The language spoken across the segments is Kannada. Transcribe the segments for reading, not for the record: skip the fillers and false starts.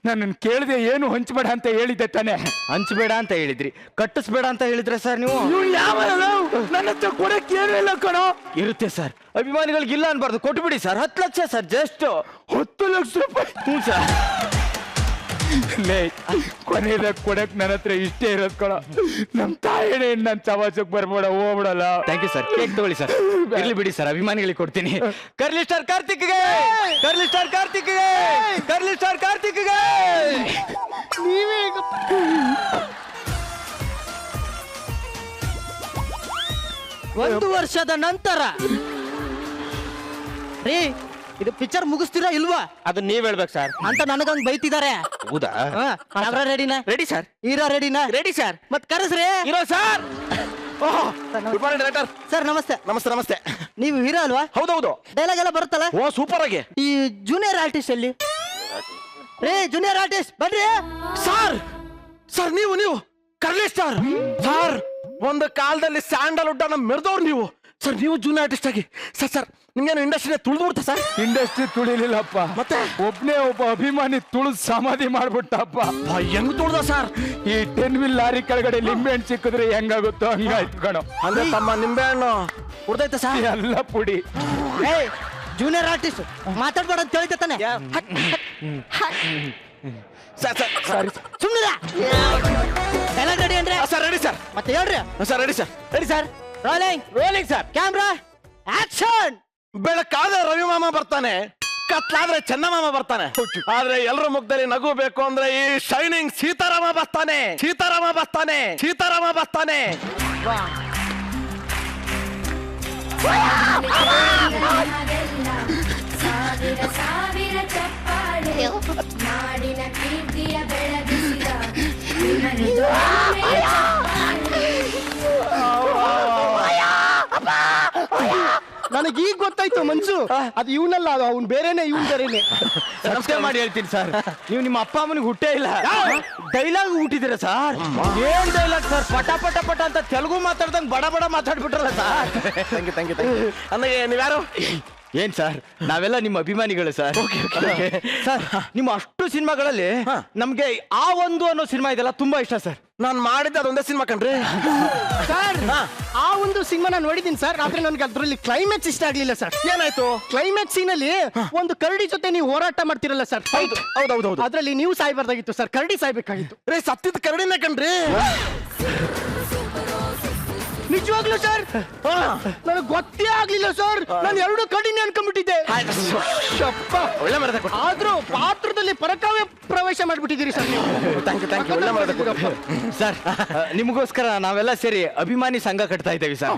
ನನ್ನ ಕೇಳಿದೆ ಏನು ಹಂಚಬೇಡ ಅಂತ ಹೇಳಿದ್ದೆ ತಾನೆ. ಹಂಚಬೇಡ ಅಂತ ಹೇಳಿದ್ರಿ, ಕಟ್ಟಿಸ್ಬೇಡ ಅಂತ ಹೇಳಿದ್ರೆ ಸರ್ ನೀವು. ನನ್ನ ಹತ್ರ ಕೊಡಕ್ಕೆ ಏನು ಇಲ್ಲ ಕಣೋ. ಇರುತ್ತೆ ಸರ್, ಅಭಿಮಾನಿಗಳಿಗಿಲ್ಲ ಅನ್ಬಾರ್ದು, ಕೊಟ್ಬಿಡಿ sir. 10 lakh sir, just 10 lakh ರೂಪಾಯಿ. ಹ್ಞೂ ಸರ್. ಕೊನೆಯದಾಗ ಕೊಡಕ್ ನನ್ನ ಹತ್ರ ಇಷ್ಟೇ ಇರೋದ್ ಕಣ. ನಮ್ ತಾಯಿನೇ ನನ್ ಸಮಾಜಕ್ಕೆ ಬರ್ಬೇಡ, ಹೋಗ್ಬಿಡಲ್ಲ. Thank you sir. ಕೇಕ್ ತಗೊಳ್ಳಿ ಸರ್. ಇರ್ಲಿ ಬಿಡಿ ಸರ್, ಅಭಿಮಾನಿಗಳಿಗೆ ಕೊಡ್ತೀನಿ. ಕರ್ಲಿ ಸ್ಟಾರ್ ಕಾರ್ತಿಕ್ಗೆ, ಕರ್ಲಿ ಸ್ಟಾರ್ ಕಾರ್ತಿಕ್ಗೆ, ಕರ್ಲಿ ಸ್ಟಾರ್ ಕಾರ್ತಿಕ್ಗೆ. ನೀವೇ 1 ವರ್ಷದ ನಂತರ ರೀ ಇದು ಪಿಕ್ಚರ್ ಮುಗಿಸ್ತೀರಾ ಇಲ್ವಾ? ಅದು ನೀವ್ ಹೇಳ್ಬೇಕು ಸರ್ ಅಂತ ನನಗಂಗ್ ಬೈತಿದ್ದಾರೆ. ಹೌದಾ? ರೆಡಿನಾ? Ready sir. ಹೀರೋ ರೆಡಿನಾ? Ready sir. ಮತ್ ಕರೆಸ್ರಿ ಹೀರೋ ಸರ್. ಡೈರೆಕ್ಟರ್ ಸರ್ ನಮಸ್ತೆ. ನಮಸ್ತೆ. ನಮಸ್ತೆ. ನೀವು ಹೀರೋ ಅಲ್ವಾ? ಹೌದೌದು. ಡೈಲಾಗ್ ಎಲ್ಲ ಬರುತ್ತಲ್ಲ? ಓ ಸೂಪರ್ ಆಗಿ. ಈ ಜೂನಿಯರ್ ಆರ್ಟಿಸ್ಟ್ ಅಲ್ಲಿ ರೇ ಜೂನಿಯರ್ ಆರ್ಟಿಸ್ಟ್ ಬನ್ರಿ ಸರ್. ಸರ್ ನೀವು ಕರ್ಲಿ ಸ್ಟಾರ್ ಸರ್. ಒಂದು ಕಾಲದಲ್ಲಿ ಸ್ಯಾಂಡಲ್ವುಡ್ ಅನ್ನ ಮೆರೆದವ್ರು ನೀವು ಸರ್. ನೀವು ಜೂನಿಯರ್ ಆರ್ಟಿಸ್ಟ್ ಆಗಿ ಸರ್ ನಿಮ್ಗೇನು ಇಂಡಸ್ಟ್ರಿ ತುಳಿದ್ಬಿಡ್ತಾ ಸರ್? ಇಂಡಸ್ಟ್ರಿ ತುಳಿಲಿಲ್ಲಪ್ಪ, ಮತ್ತೆ ಒಬ್ಬ ಅಭಿಮಾನಿ ತುಳಿದ್ ಸಮಾಧಿ ಮಾಡ್ಬಿಟ್ಟಪ್ಪ. ಹೆಂಗ್ ತುಳ್ದ ಸರ್? ಈ 10 ವೀಲ್ ಲಾರಿ ಕೆಳಗಡೆ ಲಿಂಬೆ ಹಣ್ಣು ಸಿಕ್ಕಿದ್ರೆ ಹೆಂಗಾಗುತ್ತೋ ಹಂಗಾಯ್ತು ಕಣೋ. ಅಂದ್ರೆ ತಮ್ಮ ನಿಂಬೆ ಹಣ್ಣು ಉಡ್ದೈತೆ ಸರ್. ಎಲ್ಲ ಪುಡಿ. ಜೂನಿಯರ್ ಆರ್ಟಿಸ್ಟ್ ಮಾತಾಡ್ಬೇಡ ಅಂತ ಹೇಳ್ತೆ ತಾನೆ. ಸುಮ್ಮನೆ ಡೈಲಾಗ್ ರೆಡಿ ಅಂದ್ರೆ ಸರ್ ರೆಡಿ ಸರ್. ಮತ್ತೆ ಹೇಳ್ರಿ sir ready sir. Ready sir. Rolling sir. Camera action. ಬೆಳಕಾದ್ರೆ ರವಿ ಮಾಮ ಬರ್ತಾನೆ, ಕತ್ಲಾದ್ರೆ ಚನ್ನಮಾಮ ಬರ್ತಾನೆ. ಆದ್ರೆ ಎಲ್ಲರ ಮುಖದಲ್ಲಿ ನಗು ಬೇಕು ಅಂದ್ರೆ ಈ ಶೈನಿಂಗ್ ಸೀತಾರಾಮ ಬರ್ತಾನೆ. ಸೀತಾರಾಮ ಬರ್ತಾನೆ. ಸೀತಾರಾಮ ಬರ್ತಾನೆ. ಸಾವಿರ ಚಪ್ಪಾಳೆ ನಾಡಿನ ಕೀರ್ತಿಯ ಬೆಳಗಿಸಿದ ನನಗೆ ಈಗ ಗೊತ್ತಾಯ್ತು ಮನ್ಸು, ಅದು ಇವನಲ್ಲ, ಅದು ಅವ್ನು ಬೇರೆನೆ, ಇವನ್ ಬೇರೆನೆ. ನಮಸ್ಕಾರ ಮಾಡಿ ಹೇಳ್ತೀನಿ ಸರ್. ನೀವು ನಿಮ್ಮ ಅಪ್ಪ ಅಮ್ಮನಿಗೆ ಹುಟ್ಟೇ ಇಲ್ಲ, ಡೈಲಾಗ್ ಹುಟ್ಟಿದಿರ ಸರ್. ಏನ್ ಡೈಲಾಗ್ ಸರ್? ಪಟ ಪಟ ಪಟ ಅಂತ ತೆಲುಗು ಮಾತಾಡ್ದಂಗ್ ಬಡ ಬಡ ಮಾತಾಡ್ಬಿಟ್ರಲ್ಲ ಸರ್. Thank you. ನನಗೆ ನೀವ್ಯಾರು? ಏನ್ ಸರ್, ನಾವೆಲ್ಲ ನಿಮ್ಮ ಅಭಿಮಾನಿಗಳು ಸರ್. ಸರ್ ನಿಮ್ಮ ಅಷ್ಟು ಸಿನಿಮಾಗಳಲ್ಲಿ ನಮ್ಗೆ ಆ ಒಂದು ಅನ್ನೋ ಸಿನಿಮಾ ಇದೆಲ್ಲ ತುಂಬಾ ಇಷ್ಟ ಸರ್. ನಾನು ಮಾಡಿದ್ದೆ ಅದೊಂದೇ ಸಿನಿಮಾ ಕಣ್ರಿ ಸರ್. ಆ ಒಂದು ಸಿನಿಮಾ ನಾನು ನೋಡಿದ್ದೀನಿ ಸರ್, ಆದ್ರೆ ನನಗೆ ಅದರಲ್ಲಿ ಕ್ಲೈಮ್ಯಾಕ್ಸ್ ಇಷ್ಟ ಆಗ್ಲಿಲ್ಲ ಸರ್. ಏನಾಯ್ತು? ಕ್ಲೈಮ್ಯಾಕ್ಸ್ ಸೀನಲ್ಲಿ ಒಂದು ಕರಡಿ ಜೊತೆ ನೀವು ಹೋರಾಟ ಮಾಡ್ತಿರಲ್ಲ ಸರ್. ಹೌದು. ಅದ್ರಲ್ಲಿ ನೀವು ಸಾಯ್ಬಾರ್ದಾಗಿತ್ತು ಸರ್, ಕರಡಿ ಸಾಯ್ಬೇಕಾಗಿತ್ತು. ರೇ ಸತ್ತಿದ ಕರಡಿನೇ ಕಣ್ರಿ. ನಿಜವಾಗ್ಲೂ ಸರ್ ನನಗೆ ಗೊತ್ತೇ ಆಗ್ಲಿಲ್ಲ ಸರ್. ನಾನು 2 ಕರಡಿನೇ ಅನ್ಕೊಂಡ್ಬಿಟ್ಟಿದ್ದೆ. ಒಳ್ಳೆ ಮರದ ಆದ್ರೂ ಪಾತ್ರದಲ್ಲಿ ಪರಕಾವ್ಯ ಪ್ರವೇಶ ಮಾಡ್ಬಿಟ್ಟಿದ್ದೀರಿ ಸರ್ ನೀವು. Thank you. ಒಳ್ಳೆ ಮರದ ಸರ್. ನಿಮಗೋಸ್ಕರ ನಾವೆಲ್ಲ ಸೇರಿ ಅಭಿಮಾನಿ ಸಂಘ ಕಟ್ತಾ ಇದ್ದೇವೆ ಸರ್.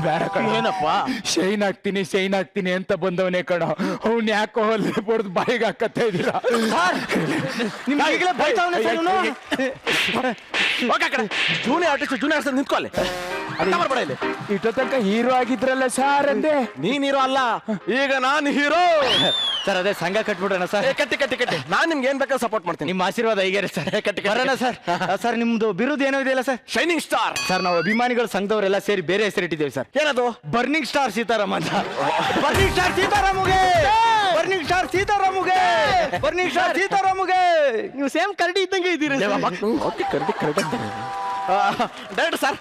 ಬೇಡ ಕಣ. ಏನಪ್ಪ? ಶೈನ್ ಆಗ್ತೀನಿ ಅಂತ ಬಂದವನೇ ಕಣ. ಅವ್ನ್ ಯಾಕೋ ಅಲ್ಲಿ ಬಡ್ದು ಬಾಯಿಗೆ ಹಾಕತ್ತಾ ಇದ್ದೀರಾ? ಜೂನಿಯರ್ ಆರ್ಟಿಸ್ಟ್ ನಿಂತ್ಕೊಳ್ಳಿ. ಇಷ್ಟೋ ತನಕ ಹೀರೋ ಆಗಿದ್ರಲ್ಲ ಸರ್ ಅಂದೆ. ನೀನ್ ಹೀರೋ ಅಲ್ಲ, ಈಗ ನಾನು ಹೀರೋ ಸರ್. ಅದೇ ಸಂಘ ಕಟ್ಬಿಡೋಣ ಸರ್. ಕಟ್ಟಿ ನಾನ್ ನಿಮ್ಗೆ ಏನ್ ಬೇಕಾದ್ರೆ ಸಪೋರ್ಟ್ ಮಾಡ್ತೀನಿ. ನಿಮ್ಮ ಆಶೀರ್ವಾದ ಹೀಗೆ ಸರ್. ಕಟ್ಟೋಣ ಸರ್. ಸರ್ ನಿಮ್ದು ಬಿರುದು ಏನೋ ಇದೆಯಲ್ಲ ಸರ್? Shining star sir. ನಾವು ಅಭಿಮಾನಿಗಳ ಸಂಘದವರೆಲ್ಲ ಸೇರಿ ಬೇರೆ ಹೆಸರಿಟ್ಟಿದ್ದೇವೆ ಸರ್. ಏನದು? ಬರ್ನಿಂಗ್ ಸ್ಟಾರ್ ಸೀತಾರಾಮ ಅಂತ. ಬರ್ನಿಂಗ್ ಸ್ಟಾರ್ ಸೀತಾರಾಮುಗೆ, ಬರ್ನಿಂಗ್ ಸ್ಟಾರ್ ಸೀತಾರಾಮುಗೆ, ಬರ್ನಿಂಗ್ ಸ್ಟಾರ್ ಸೀತಾರಾಮುಗೆ. ನೀವು ಸೇಮ್ ಕರಡಿ ಇದ್ದಂಗೆ ಇದ್ದೀರಿ. ಡೈರೆಕ್ಟರ್ ಸರ್,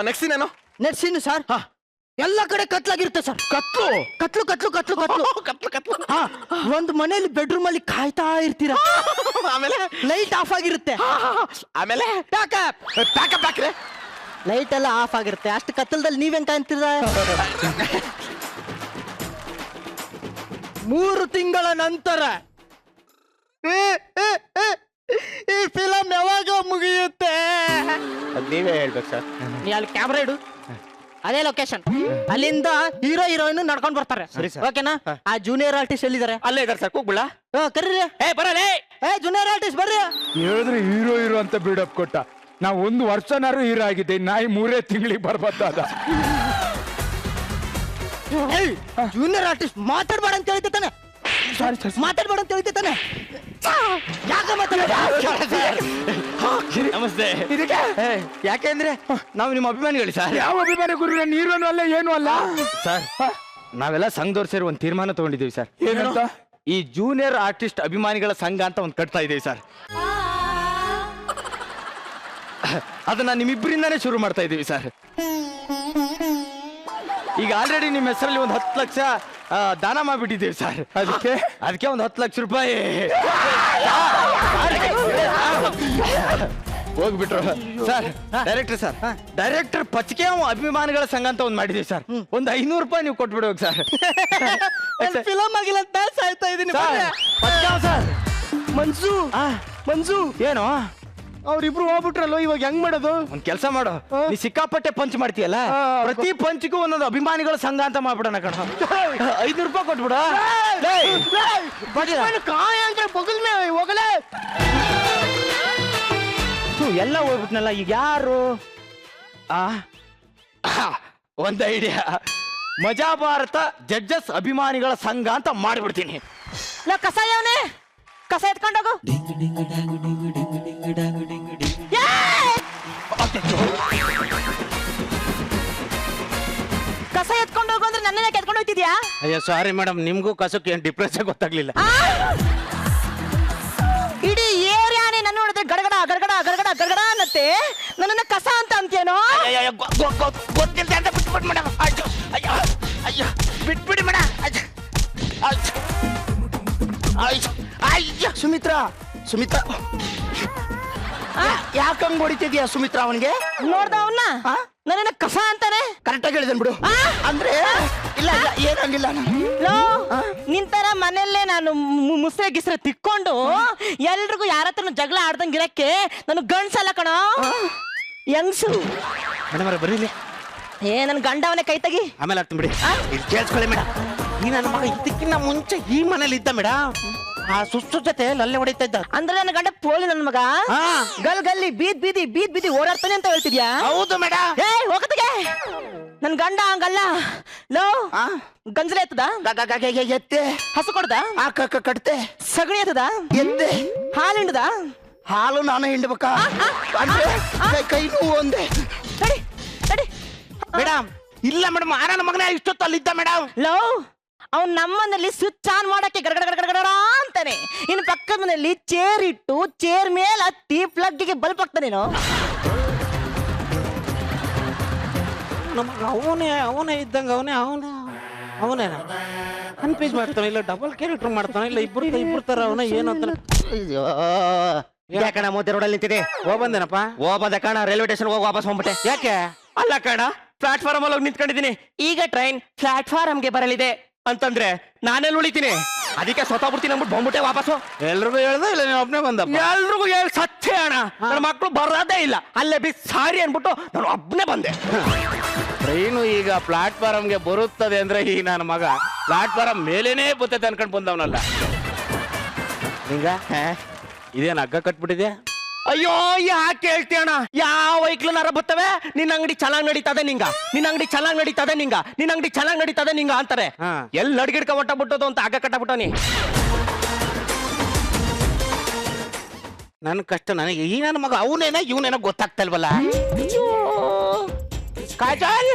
ನೆಕ್ಸ್ಟ್ ಸೀನ್ ಏನು? ನೆಕ್ಸ್ಟ್ ಸೀನ್ ಸರ್ ಎಲ್ಲ ಕಡೆ ಕತ್ಲಾಗಿರುತ್ತೆ ಸರ್. ಕತ್ಲು. ಒಂದು ಮನೆಯಲ್ಲಿ ಬೆಡ್ರೂಮ್ ಅಲ್ಲಿ ಕಾಯ್ತಾ ಇರ್ತೀರಾ. ಆಮೇಲೆ ಲೈಟ್ ಆಫ್ ಆಗಿರುತ್ತೆ. ಆಮೇಲೆ ಪ್ಯಾಕಪ್ ಲೈಟ್ ಎಲ್ಲ ಆಫ್ ಆಗಿರುತ್ತೆ. ಅಷ್ಟು ಕತ್ತಲದಲ್ಲಿ ನೀವೇನ್ ಕಾಣ್ತೀರ? 3 ತಿಂಗಳ ನಂತರ ಈ ಫಿಲಂ ಯಾವಾಗ ಮುಗಿಯುತ್ತೆ? ನೀವೇ ಹೇಳ್ಬೇಕು ಸರ್. ನೀ ಅಲ್ಲಿ ಕ್ಯಾಮ್ರಾ ಇಡು, ಅದೇ ಲೊಕೇಶನ್. ಅಲ್ಲಿಂದ ಹೀರೋ ಹೀರೋಯಿನ್ ನಡ್ಕೊಂಡ್ ಬರ್ತಾರೆ. ಓಕೆನಾ? ಆ ಜೂನಿಯರ್ ಆರ್ಟಿಸ್ಟ್ ಎಲ್ಲಿದ್ದಾರೆ? ಅಲ್ಲೇ ಇದಾರೆ ಸರ್. ಕೂಗ್ಬಿಡ ಕರೀರಿ. ಬರಲೇ. ಜೂನಿಯರ್ ಆರ್ಟಿಸ್ಟ್ ಬರ್ರಿ. ಹೇಳಿದ್ರೆ ಹೀರೋ ಅಂತ ಬಿಲ್ಡಪ್ ಕೊಟ್ಟ. ನಾವು 1 ವರ್ಷನಾರು ಹೀರೋ ಆಗಿದ್ದೆ, ನಾಯಿ 3 ತಿಂಗಳಿಗೆ ಬರ್ಬತ್ತಾದ. ಜೂನಿಯರ್ ಆರ್ಟಿಸ್ಟ್ ಮಾತಾಡ್ಬೇಡ ಅಂತ ಹೇಳಿದ್ದೆ ತಾನೆ? ಮಾತಾಡ್ಬೇಡ ಅಂತ ಹೇಳಿದ್ದೆ ತಾನೆ? ಯಾಕೆ ನಮಸ್ತೆ. ಯಾಕೆಂದ್ರೆ ನಾವು ನಿಮ್ಮ ಅಭಿಮಾನಿಗಳು ಸರ್. ಯಾವ ಅಭಿಮಾನಿ ಗುರು? ನಾನು ಹೀರೋನು ಅಲ್ಲ, ಏನು ಅಲ್ಲ ಸರ್. ನಾವೆಲ್ಲ ಸಂಘದವ್ರು ಸೇರಿ ಒಂದು ತೀರ್ಮಾನ ತಗೊಂಡಿದ್ದೀವಿ ಸರ್. ಏನಂತ? ಈ ಜೂನಿಯರ್ ಆರ್ಟಿಸ್ಟ್ ಅಭಿಮಾನಿಗಳ ಸಂಘ ಅಂತ ಒಂದು ಕಟ್ತಾ ಇದೀವಿ ಸರ್. ಅದನ್ನ ನಿಮ್ಮಿಬ್ಬರಿಂದಾನೇ ಶುರು ಮಾಡ್ತಾ ಇದೀವಿ ಸರ್. ಈಗ ಆಲ್ರೆಡಿ ನಿಮ್ಮ ಹೆಸರಲ್ಲಿ ಒಂದು 10 ಲಕ್ಷ ದಾನ ಮಾಡ್ಬಿಟ್ಟಿದ್ದೀವಿ ಸರ್. ಅದಕ್ಕೆ ಒಂದು 10 ಲಕ್ಷ ರೂಪಾಯಿ ಹೋಗ್ಬಿಟ್ರು ಸರ್. ಡೈರೆಕ್ಟರ್ ಪಚಿಕೆ ಅಭಿಮಾನಿಗಳ ಸಂಘ ಅಂತ ಒಂದು ಮಾಡಿದೀವಿ ಸರ್. ಒಂದು 500 ರೂಪಾಯಿ ನೀವು ಕೊಟ್ಬಿಡ್ಬೇಕು ಸರ್. ಫಿಲಮ್ ಆಗಿಲ್ಲ ಅಂತ ಸಾಯ್ತಾ ಇದೀನಿ. ಸರ್ ಮಂಜು ಏನು ಅವ್ರಿಬ್ರು ಹೋಗ್ಬಿಟ್ರಲ್ಲೋ, ಇವಾಗ ಹೆಂಗ್ ಮಾಡೋದು? ಒಂದ್ ಕೆಲಸ ಮಾಡು, ನೀ ಸಿಕ್ಕಾಪಟ್ಟೆ ಪಂಚ್ ಮಾಡ್ತೀಯಲ್ಲ, ಪ್ರತಿ ಪಂಚ್ಗೂ ಒಂದೊಂದು ಅಭಿಮಾನಿಗಳ ಸಂಘ ಅಂತ ಮಾಡ್ಬಿಡೋಣ ಕಣ. 500 ರೂಪಾಯಿ ಕೊಟ್ಬಿಡ. ಕಾಯ ಅಂತ ಬಗಲ್ ಮೇ ಹೋಗಲೇ. ಎಲ್ಲ ಹೋಗ್ಬಿಟ್ನಲ್ಲ, ಈಗ ಯಾರು? ಒಂದ್ ಐಡಿಯಾ, ಮಜಾ ಭಾರತ ಜಡ್ಜಸ್ ಅಭಿಮಾನಿಗಳ ಸಂಘ ಅಂತ ಮಾಡ್ಬಿಡ್ತೀನಿ. ಕಸಾಯವನೇ, ಕಸ ಎತ್ಕೊಂಡೋಗು. ಕಸ ಎತ್ಕೊಂಡೋಗು ಅಂದ್ರೆ ನನ್ನೇ ಎತ್ಕೊಂಡು ಹೋಗ್ತಿದ್ಯಾ? ಅಯ್ಯೋ ಸಾರಿ ಮೇಡಮ್, ನಿಮ್ಗೂ ಕಸಕ್ಕೆ ಏನ್ ಡಿಫ್ರೆನ್ಸ್ ಗೊತ್ತಾಗ್ಲಿಲ್ಲ. ಇಡೀ ಏರಿಯಾನೇ ನನ್ನ ನೋಡಿದ್ರೆ ಗಡಗಡ ಗಡಗಡ ಗಡಗಡ ಗಡಗಡ ಅನ್ನತ್ತೆ, ನನ್ನನ್ನ ಕಸ ಅಂತ ಅಂತೀನೋ? ಗೊತ್ತಿಲ್ಲ ಅಂತ ಬಿಟ್ಬಿಡಿ ಮೇಡಮ್. ಅಯ್ಯೋ ಬಿಟ್ಬಿಡಿ ಮೇಡಮ್. ಸುಮಿತ್ರಾ ಯಾಕಂಗ್ ಹೊಡಿತಿದ್ಯಾ ಸುಮಿತ್ರಾ? ಅವನಿಗೆ ನೋಡ್ದ ಅವನ್ನ, ನನ್ನನ್ನ ಕಸ ಅಂತಾನೆ. ಕರೆಕ್ಟಾಗಿ ಹೇಳಿದನ್ ಬಿಡು. ಅಂದ್ರೆ ಇಲ್ಲ ಏನಂಗಿಲ್ಲ. ನಿಂತರ ಮನೆಯಲ್ಲೇ ನಾನು ಮುಸ್ರೆ ಗಿಸ್ರೆ ತಿಕ್ಕೊಂಡು ಎಲ್ರಿಗೂ ಯಾರ ಹತ್ರ ಜಗಳ ಆಡ್ದಂಗಿರಕ್ಕೆ ನಾನು ಗಂಡ್ಸಲ್ಲ ಕಣೋ, ಯಂಗ್ಸು. ಮೇಡಮ್ ಬರೀಲಿ. ನನ್ ಗಂಡವನೇ ಕೈ ತೆಗಿ, ಆಮೇಲೆ ಆಗ್ತೀನಿ ಬಿಡಿ. ಇಲ್ಲಿ ಕೇಳಿಸ್ಕೊಳ್ಳಿ ಮೇಡಮ್, ಈ ನನ್ನ ಮಗ ಇದಕ್ಕಿಂತ ಮುಂಚೆ ಈ ಮನೇಲಿ ಇದ್ದ ಮೇಡಮ್. ಆ ಸುಸ್ತು ಜೊತೆ ಲಲ್ಲೆ ಹೊಡಿತಾ ಇದ್ದ. ಅಂದ್ರೆ ನನ್ನ ಗಂಡ ಪೋಲಿ ನನ್ನ ಮಗ ಗಲ್ಲಿ ಬೀದಿ ಓಡಾಡ್ತಾನೆ ಅಂತ ಹೇಳ್ತಿದ್ಯಾ? ಹೌದು ಮೇಡಮ್. ಹೋಗತ್ತಿಗೆ ನನ್ ಗಂಡ ಹಂಗಲ್ಲ. ಲೋ ಗಂಜಲ ಎತ್ತದ, ಎತ್ತೆ ಹಸು ಕೊಡ್ದ, ಕಟ್ತೆ ಸಗಣಿ ಎತ್ತದ, ಎತ್ತೆ ಹಾಲು ಹಿಂಡದ. ಹಾಲು ನಾನು ಹಿಂಡ್ಬೇಕಾ? ಕೈ ನೋವು ಒಂದೇ ಮೇಡಮ್. ಇಲ್ಲ ಮೇಡಮ್, ನನ್ನ ಮಗನ ಇಷ್ಟೊತ್ತು ಅಲ್ಲಿದ್ದ ಮೇಡಮ್. ಲೋ ಅವ್ನ್ ನಮ್ಮನೇಲಿ ಸ್ವಿಚ್ ಆನ್ ಮಾಡಕ್ಕೆ ಗಡಗಡ ಗಡಗಡ ಅಂತಾನೆ, ಇನ್ನು ಪಕ್ಕದ ಮನೆಯಲ್ಲಿ ಚೇರ್ ಇಟ್ಟು ಚೇರ್ ಮೇಲೆ ಹತ್ತಿ ಪ್ಲಗ್ಗೆ ಬಲ್ಪ್ ಹಾಕ್ತಾನೇನೋ. ನಮಗೆ ಅವನೇ ಇದ್ದಂಗ ಅವನೇ ಕನ್ಫ್ಯೂಸ್ ಮಾಡ್ತಾನೆ. ಇಲ್ಲ ಡಬಲ್ ಕ್ಯಾರೆಕ್ಟರ್ ಮಾಡ್ತಾನೆ, ಇಲ್ಲ ಇಬ್ರು ತರ ಅವನ ಏನು ಅಂತ. ಯಾಕಣ ಮೋತಿ ರೋಡಲ್ಲಿ ನಿಂತಿದೆ? ಬಂದೇನಪ್ಪ. ಬಂದೆ ಕಣ, ರೈಲ್ವೆ ಸ್ಟೇಷನ್ ಹೋಗಿ ವಾಪಸ್ ಹೋಗ್ಬಿಟ್ಟೆ. ಯಾಕೆ? ಅಲ್ಲ ಕಣ, ಪ್ಲಾಟ್ಫಾರ್ಮ್ ಅಲ್ಲಿ ಹೋಗಿ ನಿಂತ್ಕೊಂಡಿದ್ದೀನಿ. ಈಗ ಟ್ರೈನ್ ಪ್ಲಾಟ್ಫಾರ್ಮ್ಗೆ ಬರಲಿದೆ ಅಂತಂದ್ರೆ ನಾನೆಲ್ಲಿ ಉಳಿತೀನಿ? ಅದಕ್ಕೆ ಸ್ವತಃ ಬಿಡ್ತೀನಿ ಅಂದ್ಬಿಟ್ಟು ಬಂದ್ಬಿಟ್ಟೆ ವಾಪಸ್ಸು. ಎಲ್ರಿಗೂ ಹೇಳ್ದ ಇಲ್ಲ ನೀವು ಒಬ್ಬನೇ ಬಂದಪ್ಪ? ಎಲ್ರಿಗೂ ಹೇಳಿ ಸತ್ಯ ಅಣ್ಣ, ನನ್ನ ಮಕ್ಕಳು ಬರೋದೇ ಇಲ್ಲ. ಅಲ್ಲೇ ಸಾರಿ ಅನ್ಬಿಟ್ಟು ನಾನು ಒಬ್ಬನೇ ಬಂದೆ. ಟ್ರೈನು ಈಗ ಪ್ಲಾಟ್ಫಾರ್ಮ್ಗೆ ಬರುತ್ತದೆ ಅಂದ್ರೆ ಈ ನನ್ನ ಮಗ ಪ್ಲಾಟ್ಫಾರ್ಮ್ ಮೇಲೇನೆ ಬರ್ತೈತೆ ಅನ್ಕೊಂಡ್ ಬಂದವನಲ್ಲ. ಹಿಂಗ ಇದೇನು ಹಗ್ಗ ಕಟ್ಬಿಟ್ಟಿದ್ಯಾ? ಅಯ್ಯೋ ಯಾಕೆ ಹೇಳ್ತೀಯಣ್ಣ? ಯಾವ ವೈಕ್ಲನಾರ ಬರ್ತವೆ, ನಿನ್ನ ಅಂಗಡಿ ಚೆನ್ನಾಗ್ ನಡೀತದೆ ನಿಂಗ, ನಿನ್ನ ಅಂಗಡಿ ಚೆನ್ನಾಗ್ ನಡೀತದೆ ನಿಂಗ, ನಿನ್ನ ಅಂಗಡಿ ಚೆನ್ನಾಗ್ ನಡೀತದೆ ನಿಂಗ ಅಂತಾರೆ. ಎಲ್ಲಿ ನಡ್ಗಿಡ್ಕ ಹೊಟ್ಟಬಿಟ್ಟದು ಅಂತ ಹಗ್ಗ ಕಟ್ಟಬಿಟ್ಟವನಿ. ನನ್ ಕಷ್ಟ ನನಗೆ. ಈ ನನ್ನ ಮಗ ಅವನೇನ ಇವನೇನ ಗೊತ್ತಾಗ್ತಾ ಇಲ್ವಲ್ಲ. ಕಾಜಲ್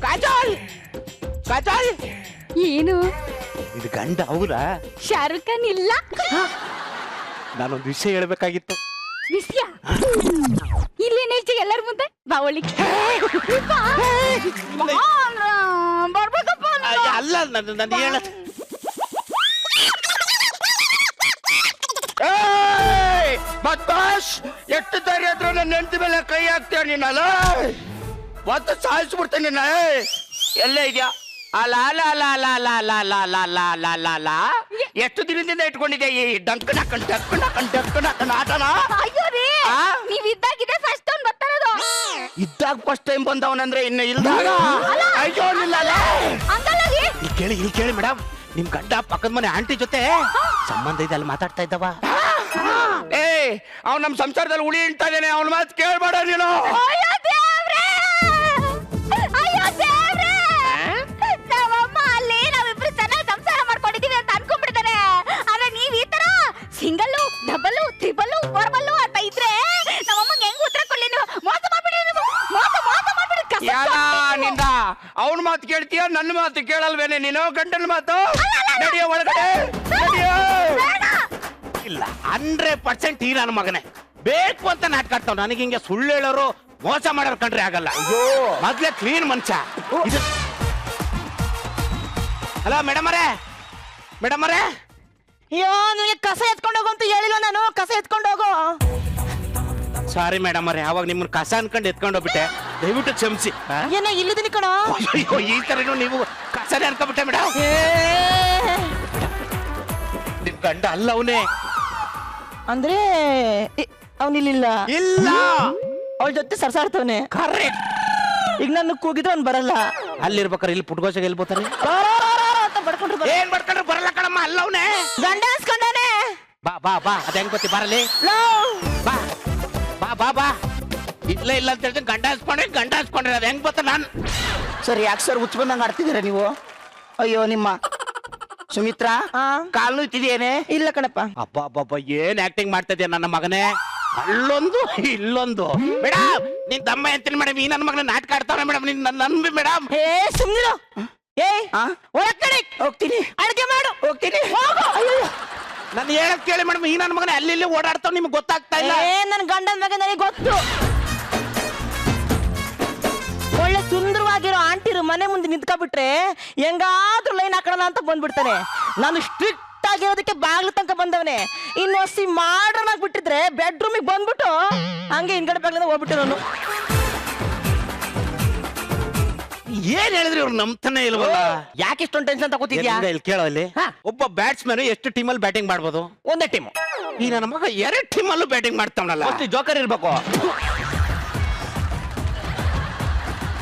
ಕಾಜಲ್ ಕಾಜಲ್, ಏನು ಇದು ಗಂಡ ಹೌದಾ? ಶಾರುಖ್ ಖಾನ್ ಇಲ್ಲ. ನಾನೊಂದು ವಿಷಯ ಹೇಳ್ಬೇಕಾಗಿತ್ತು. ವಿಷಯ ಇಲ್ಲೇನ್ ಹೇಳ್ತೀವಿ ಎಲ್ಲರ ಮುಂದೆ? ಬಾವಳಿ ಬರ್ಬೇಕಪ್ಪ. ಅಲ್ಲ ನನ್ನ ಹೇಳ. ಎಷ್ಟು ಧೈರ್ಯ ಹತ್ರ ನನ್ನ ಹೆಂಡತಿ ಮೇಲೆ ಕೈ ಹಾಕ್ತೀಯ ನೀನಲ್ಲ? ಒತ್ತು ಸಾಯಿಸ್ಬಿಡ್ತೇನೆ ನಿನ್ನ. ಎಲ್ಲೇ ಇದೆಯಾ? ಅಲ್ಲ ಎಷ್ಟು ದಿನದಿಂದ ಇಟ್ಕೊಂಡಿದ್ದೆ ಈ ಡಂಕನ ಆಟನ? ಅಯ್ಯೋ ರೀ, ನೀವ್ ಇದ್ದಾಗಿದೆ ಫಸ್ಟ್ ಟೈಮ್ ಬರ್ತಾರದು. ಇದ್ದಾಗ ಫಸ್ಟ್ ಟೈಮ್ ಬಂದವನಂದ್ರೆ ಇನ್ನು ಇಲ್ದಾಗ ಅಯ್ಯೋ ನಿಲ್ಲ. ಇಲ್ಲಿ ಕೇಳಿ ಮೇಡಮ್, ನಿಮ್ ಗಂಡ ಪಕ್ಕದ ಮನೆ ಆಂಟಿ ಜೊತೆ ಸಂಬಂಧ ಇದೆ, ಅಲ್ಲಿ ಮಾತಾಡ್ತಾ ಇದ್ದವ. ಅವ್ನು ನಮ್ ಸಂಸಾರದಲ್ಲಿ ಉಳಿ ಇಡ್ತಾ ಇದ್ದೇನೆ, ಅವ್ನ ಮಾತು ಕೇಳ್ಬೇಡ ನೀನು. ಸಿಂಗಲ್ಲು ಡಬಲ್ಲು ಟ್ರಿಬಲ್ಲು ಫೋರ್ಬಲ್ಲು ಅಂತ ಇದ್ರೆ ನಮ್ಮಮ್ಮಂಗೆ ಹೆಂಗ್ ಉತ್ತರ ಕೊಡ್ಲಿ? ನೀವು ಮೋಸ ಮಾಡ್ಬಿಡಿ, ನೀವು ಮೋಸ ಮಾಡ್ಬಿಡಿ. ನಿಂದ ಅವನ ಮಾತು ಕೇಳ್ತೀಯ ನನ್ನ ಮಾತು ಕೇಳಲ್ವೇನೆ ನೀನು ಗಂಡನ ಮಾತು ನಡಿಯೋ ಒಳಗಡೆ ನಡಿಯೋ ಇಲ್ಲ 100% ಈ ನನ್ನ ಮಗನೇ ಬೇಕು ಅಂತ ನಾಟಕ ಆಡ್ತಾವ್ ನನಗೆ ಹಿಂಗೆ ಸುಳ್ಳು ಹೇಳೋರು ಮೋಸ ಮಾಡೋರು ಕಂಡ್ರೆ ಆಗಲ್ಲ ಮೊದ್ಲೇ ಕ್ಲೀನ್ ಮನುಷ್ಯ ಹಲೋ ಮೇಡಮ್ ಅವರೇ ಅಯ್ಯೋ ನಿನಗೆ ಕಸ ಎತ್ಕೊಂಡು ಹೋಗು ಅಂತ ಹೇಳಿಲ್ಲ ನಾನು. ಕಸ ಎತ್ಕೊಂಡು ಹೋಗು. ಸಾರಿ ಮೇಡಮ್ ಅವರೇ ಅವಾಗ ನಿಮ್ಮನ್ನ ಕಸ ಅನ್ಕೊಂಡು ಎತ್ಕೊಂಡು ಹೋಗ್ಬಿಟ್ಟೆ ದಯವಿಟ್ಟು ಕ್ಷಮಿಸಿ ಏನ ಇಲ್ಲಿದ್ದೀನಿ ಕಣ. ಅಯ್ಯೋ ಈ ತರನು ನೀವು ಕಸನೇ ಅನ್ಕೊಂಡ್ಬಿಟ್ಟೆ ಮೇಡಮ್ ನಿಮ್ ಗಂಡ ಅಲ್ಲ ಅವನೇ ಅಂದ್ರೆ ಅವನಿಲ್ಲ ಇಲ್ಲ ಅವಳ ಜೊತೆ ಸರ್ಸಾಡ್ತವನೆ. ಕರೆಕ್ಟ್ ಈಗ ನನ್ನ ಕೂಗಿದ್ರೆ ಅವ್ನು ಬರಲ್ಲ. ಅಲ್ಲಿರ್ಬೇಕಾರೆ ಇಲ್ಲಿ ಪುಟ್ಕೋಶಾಗ ಎಲ್ಲಿ ಬೋತಾನೆ ಅಂತ ಬಡ್ಕೊಂಡ್ರು ಏನ್ ಮಾಡ್ಕೊಂಡ್ರೆ ಬರಲ್ಲ ಕಣಮ್ಮ ಅಲ್ಲ ಅವನೇ ಗಂಡ ಅನ್ಸ್ಕೊಂಡಾನೆ. ಬಾ ಬಾ ಬಾ ಅದ ಹೆಂಗ್ ಗೊತ್ತಿ ಬರಲಿ ಬಾ ಬಾ ಬಾ ಬಾ ಇಲ್ಲ ಇಲ್ಲ ಅಂತ ಹೇಳಿದ್ರೆ ಗಂಡ ಹಸ್ಕೊಂಡ್ರೆ ಅದ ಹೆಂಗ್ ಗೊತ್ತ ನಾನು ಸರ್ ಯಾಕೆ ಸರ್ ಹುಚ್ಚ ಬಂದಂಗ ಆಡ್ತಿದ್ದೀರಾ ನೀವು? ಅಯ್ಯೋ ನಿಮ್ಮ ಸುಮಿತ್ರಾ ಕಾಲು ಇತ್ತಿದೇನೆ? ಇಲ್ಲ ಕಣಪ್ಪ. ಅಬ್ಬಾ ಅಬ್ಬಾ ಏನ್ ಆಕ್ಟಿಂಗ್ ಮಾಡ್ತಾ ಇದೆಯಾ ನನ್ನ ಮಗನೇ ಅಲ್ಲೊಂದು ಇಲ್ಲೊಂದು ಮೇಡಮ್ ನಿನ್ ತಮ್ಮ ಎಂತೀನಿ ಮೇಡಮ್ ಈ ನನ್ನ ಮಗನ ನಾಟಕ ಆಡ್ತಾವ ಮೇಡಮ್ ನಿನ್ ನನ್ಬಿ ಮೇಡಮ್ ಏ ಸುಮ್ನಿರು. ಏ ಒಳಗ್ ಕಡೆ ಹೋಗ್ತೀನಿ ಅಡ್ಗೆ ಮಾಡು. ಹೋಗ್ತೀನಿ. ನಾನು ಹೇಳಕ್ ಕೇಳಿ ಮೇಡಮ್ ಈ ನನ್ನ ಮಗನ ಅಲ್ಲಿ ಇಲ್ಲಿ ಓಡಾಡ್ತಾವ ನಿಮ್ಗೆ ಗೊತ್ತಾಗ್ತಾ ಇಲ್ಲ ಏ ನನ್ನ ಗಂಡನ ಬಗ್ಗೆ ನನಗೆ ಗೊತ್ತು. ಒಳ್ಳೆ ಸುಂದರವಾಗಿರೋ ಆಂಟಿರು ಮನೆ ಮುಂದೆ ನಿಂತ್ಕೊಬಿಟ್ರೆ ಹೆಂಗಾದ್ರೂ ಲೈನ್ ಹಾಕೋಣ ಅಂತ ಬಂದ್ಬಿಡ್ತಾನೆ. ನಾನು ಸ್ಟ್ರಿಕ್ಟ್ ಆಗಿರೋದಕ್ಕೆ ಬಾಗ್ಲು ತನಕ ಬಂದವನೆ. ಇನ್ನು ಹಸಿ ಮಾಡ್ರನ್ ಆಗ್ಬಿಟ್ಟಿದ್ರೆ ಬೆಡ್ರೂಮಿಗೆ ಬಂದ್ಬಿಟ್ಟು ಹಂಗೆ ಹಿಂದ್ಗಡೆ ಬಾಗ್ಲಿಂದ ಹೋಗ್ಬಿಟ್ಟೆ ನಾನು. ಏನ್ ಹೇಳಿದ್ರಿ ಇವ್ರು ನಂಬ್ತಾನೆ ಇಲ್ವಲ್ಲ ಯಾಕೆ ಇಷ್ಟೊಂದು ಟೆನ್ಷನ್ ತಗೋತಿದ್ಯಾ? ಇಲ್ಲಿ ಕೇಳೋ ಇಲ್ಲಿ ಒಬ್ಬ ಬ್ಯಾಟ್ಸ್ಮನ್ ಎಷ್ಟು ಟೀಮಲ್ಲಿ ಬ್ಯಾಟಿಂಗ್ ಮಾಡ್ಬೋದು? ಒಂದೇ ಟೀಮು. ಈ ನನ್ನ ಮಗ 2 ಟೀಮಲ್ಲೂ ಬ್ಯಾಟಿಂಗ್ ಮಾಡ್ತಾವನಲ್ಲ ಜೋಕರ್ ಇರ್ಬೇಕು.